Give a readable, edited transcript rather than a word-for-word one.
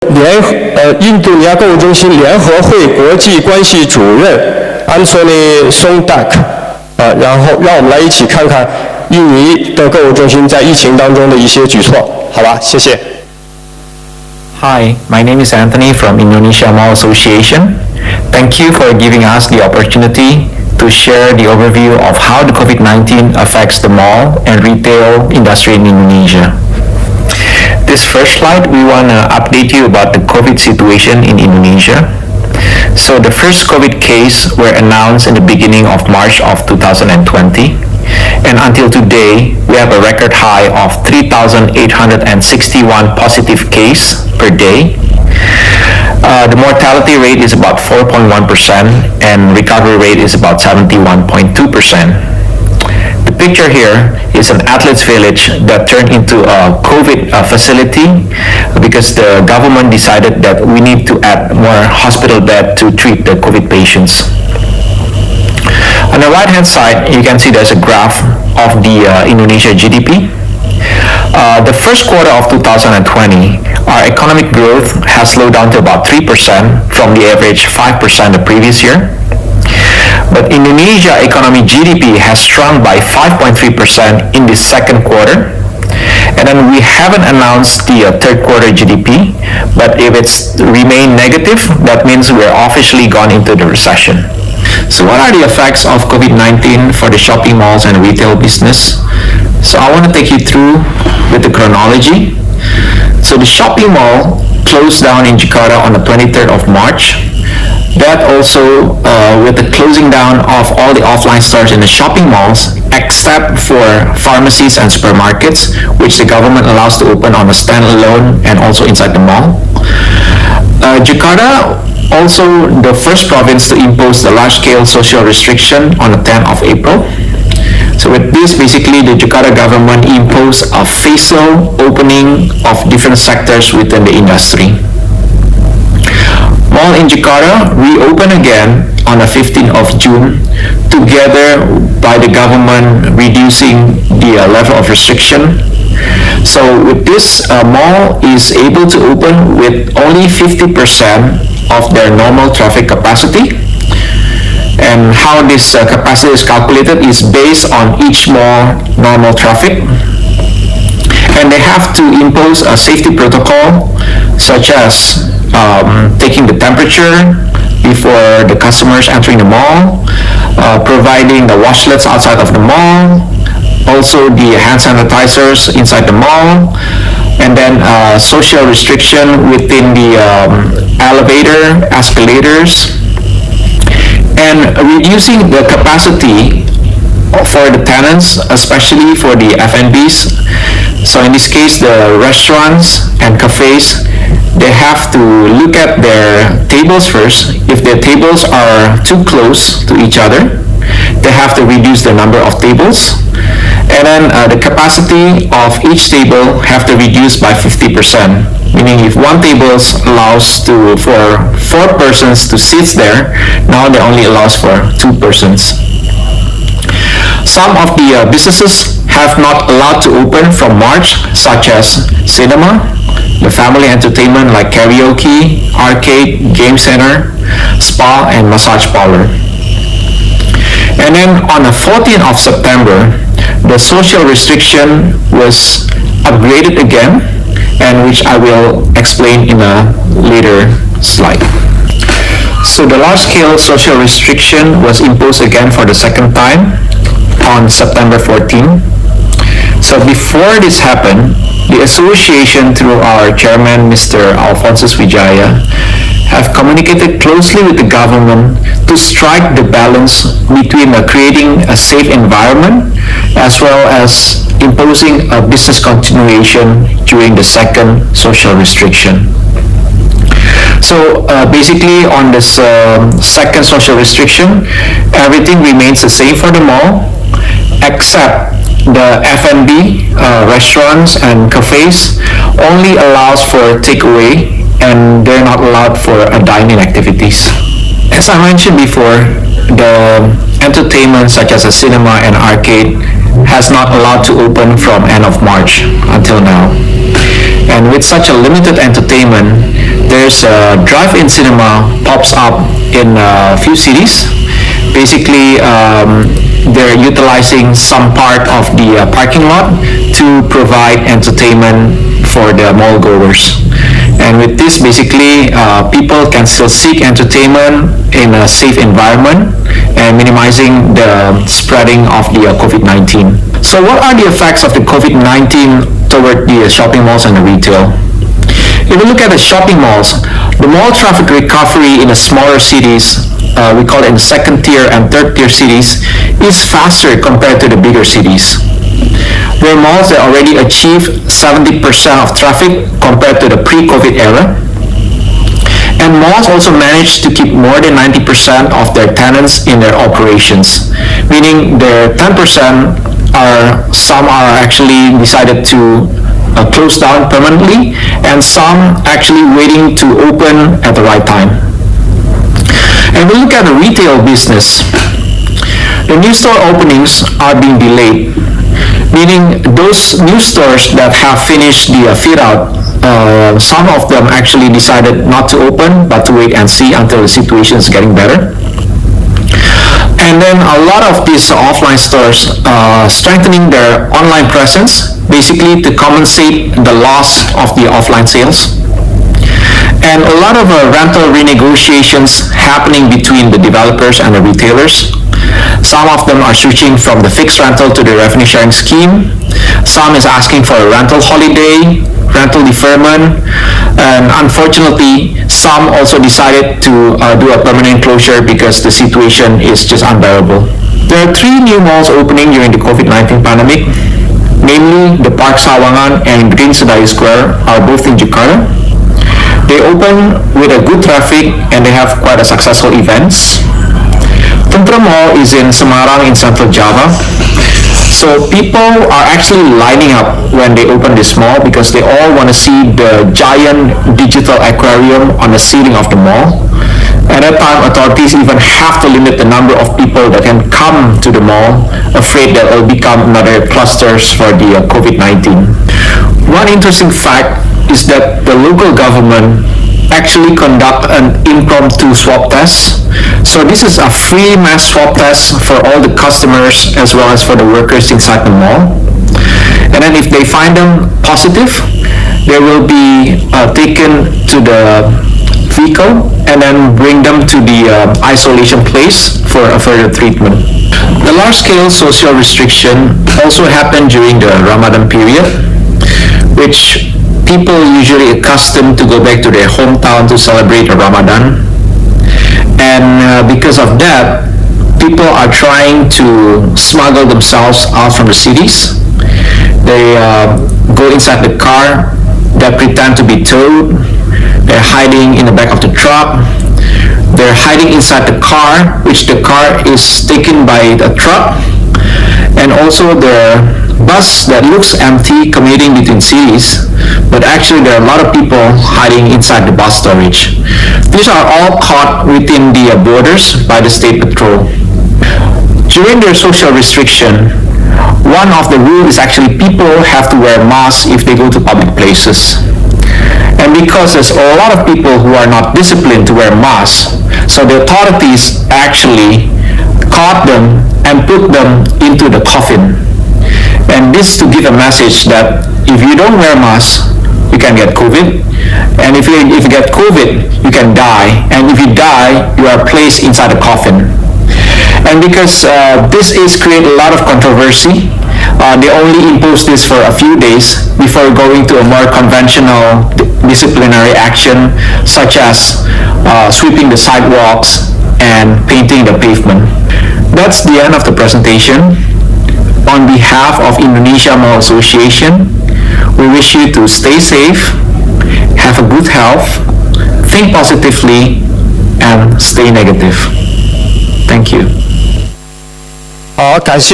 印度尼亚购物中心联合会国际关系主任 Anthony Sondak， 然后让我们来一起看看印尼的购物中心在疫情当中的一些举措，好吧？谢谢。Hi, my name is Anthony from Indonesia Mall Association. Thank you for giving us the opportunity to share the overview of how the COVID-19 affects the mall and retail industry in Indonesia. This first slide, we want to update you about the COVID situation in Indonesia. So the first COVID case were announced in the beginning of March of 2020. And until today, we have a record high of 3,861 positive cases per day. The mortality rate is about 4.1% and recovery rate is about 71.2%. The picture here is an athlete's village that turned into a COVID facility because the government decided that we need to add more hospital bed to treat the COVID patients. On the right hand side, you can see there's a graph of the Indonesia GDP. The first quarter of 2020, our economic growth has slowed down to about 3% from the average 5% the previous year. But Indonesia economy GDP has shrunk by 5.3% in the second quarter. And then we haven't announced the third quarter GDP, but if it's remained negative, that means we're officially gone into the recession. So what are the effects of COVID-19 for the shopping malls and retail business? So I want to take you through with the chronology. So the shopping mall closed down in Jakarta on the 23rd of March. That also with the closing down of all the offline stores in the shopping malls except for pharmacies and supermarkets, which the government allows to open on a standalone and also inside the mall. Jakarta also the first province to impose the large-scale social restriction on the 10th of April. So with this, basically the Jakarta government imposed a phasal opening of different sectors within the industry. Mall in Jakarta reopened again on the 15th of June, together by the government reducing the level of restriction. So with this, mall is able to open with only 50% of their normal traffic capacity. And how this capacity is calculated is based on each mall normal traffic. And they have to impose a safety protocol, such as taking the temperature before the customers entering the mall, providing the washlets outside of the mall, also the hand sanitizers inside the mall, and then social restriction within the elevator, escalators, and reducing the capacity for the tenants, especially for the F&Bs. So in this case, the restaurants and cafes, they have to look at their tables first. If their tables are too close to each other, they have to reduce the number of tables. And then the capacity of each table have to reduce by 50%. Meaning if one table allows for 4 persons to sit there, now they only allows for 2 persons. Some of the businesses have not allowed to open from March, such as cinema, the family entertainment like karaoke, arcade, game center, spa, and massage parlor. And then on the 14th of September, the social restriction was upgraded again, and which I will explain in a later slide. So the large-scale social restriction was imposed again for the second time on September 14. So before this happened, the association through our chairman, Mr. Alphonsus Wijaya, have communicated closely with the government to strike the balance between creating a safe environment as well as imposing a business continuation during the second social restriction. So basically on this second social restriction, everything remains the same for the mall except the F&B, restaurants and cafes only allows for takeaway and they're not allowed for dining activities. As I mentioned before, the entertainment such as a cinema and arcade has not allowed to open from end of March until now. And with such a limited entertainment, there's a drive-in cinema pops up in a few cities. Basically, they're utilizing some part of the parking lot to provide entertainment for the mall goers. And with this, basically, people can still seek entertainment in a safe environment and minimizing the spreading of the COVID-19. So what are the effects of the COVID-19 toward the shopping malls and the retail? If we look at the shopping malls, the mall traffic recovery in the smaller cities, we call it in second tier and third tier cities, is faster compared to the bigger cities. There are malls that already achieve 70% of traffic compared to the pre-COVID era. And malls also manage to keep more than 90% of their tenants in their operations, meaning their 10% some are actually decided to close down permanently, and some actually waiting to open at the right time. And we look at the retail business. The new store openings are being delayed, meaning those new stores that have finished the fit-out, some of them actually decided not to open, but to wait and see until the situation is getting better. And then a lot of these offline stores strengthening their online presence, basically to compensate the loss of the offline sales. And a lot of rental renegotiations happening between the developers and the retailers. Some of them are switching from the fixed rental to the revenue sharing scheme. Some is asking for a rental holiday, rental deferment, and unfortunately, some also decided to do a permanent closure because the situation is just unbearable. There are 3 new malls opening during the COVID-19 pandemic, namely the Park Sawangan and Green Sedayu Square are both in Jakarta. They open with a good traffic and they have quite a successful events. Tentra Mall is in Semarang in Central Java. So people are actually lining up when they open this mall because they all want to see the giant digital aquarium on the ceiling of the mall. At that time, authorities even have to limit the number of people that can come to the mall, afraid that it will become another clusters for the COVID-19. One interesting fact is that the local government actually conduct an impromptu swab test. So this is a free mass swab test for all the customers as well as for the workers inside the mall. And then if they find them positive, they will be taken to the vehicle and then bring them to the isolation place for a further treatment. The large-scale social restriction also happened during the Ramadan period, which people usually accustomed to go back to their hometown to celebrate Ramadan. And because of that, people are trying to smuggle themselves out from the cities. They go inside the car, they pretend to be towed, they're hiding in the back of the truck, they're hiding inside the car, which the car is taken by the truck, and also the bus that looks empty commuting between cities, but actually there are a lot of people hiding inside the bus storage. These are all caught within the borders by the State Patrol. During their social restriction, one of the rules is actually people have to wear masks if they go to public places. And because there's a lot of people who are not disciplined to wear masks, so the authorities actually caught them and put them into the coffin. And this to give a message that if you don't wear masks, you can get COVID. And if you get COVID, you can die. And if you die, you are placed inside a coffin. And because this is create a lot of controversy, they only impose this for a few days before going to a more conventional disciplinary action, such as sweeping the sidewalks and painting the pavement. That's the end of the presentation. On behalf of Indonesia Mall Association, we wish you to stay safe, have a good health, think positively, and stay negative. Thank you. 好，感谢。